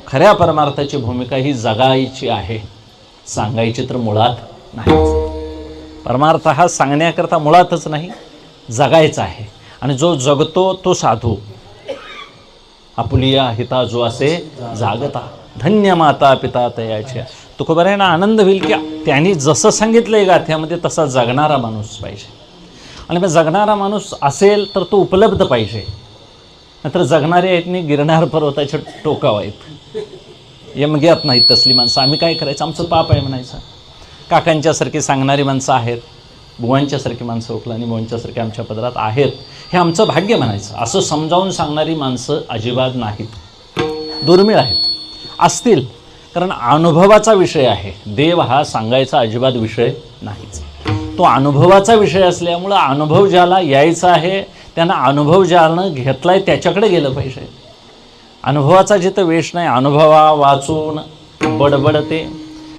खऱ्या परमार्थाची भूमिका ही जगायची आहे, सांगायची तर मुळात नाही. परमार्थ हा सांगण्याकरता मुळातच नाही, जगायचा आहे. आणि जो जगतो तो साधू. आपुलिया हिता जो असे जागता, धन्य माता पिता तयाच्या. तुकोबारायांना आनंद होईल की त्यांनी जसं सांगितलंय गाथ्यामध्ये तसा जगणारा माणूस पाहिजे. आणि मग जगणारा माणूस असेल तर तो उपलब्ध पाहिजे. नंतर जगणारे आहेत नाही, गिरणार पर्वताच्या टोकावर आहेत, यमग्यात नाहीत तसली माणसं. आम्ही काय करायचं, आमचं पाप आहे म्हणायचं. काकांच्यासारखी सांगणारी माणसं आहेत, बुवांच्यासारखी माणसं, ओकलानी बुवांच्यासारखी आमच्या पदरात आहेत, हे आमचं भाग्य म्हणायचं. असं समजावून सांगणारी माणसं अजिबात नाहीत, दुर्मिळ आहेत. असतील कारण अनुभवाचा विषय आहे. देव हा सांगायचा अजिबात विषय नाहीच. तो अनुभवाचा विषय असल्यामुळं अनुभव ज्याला यायचा आहे त्यानं अनुभव ज्यानं घेतला आहे त्याच्याकडे गेलं पाहिजे. अनुभवाचा जिथं वेश नाही, अनुभवा वाचून बडबडते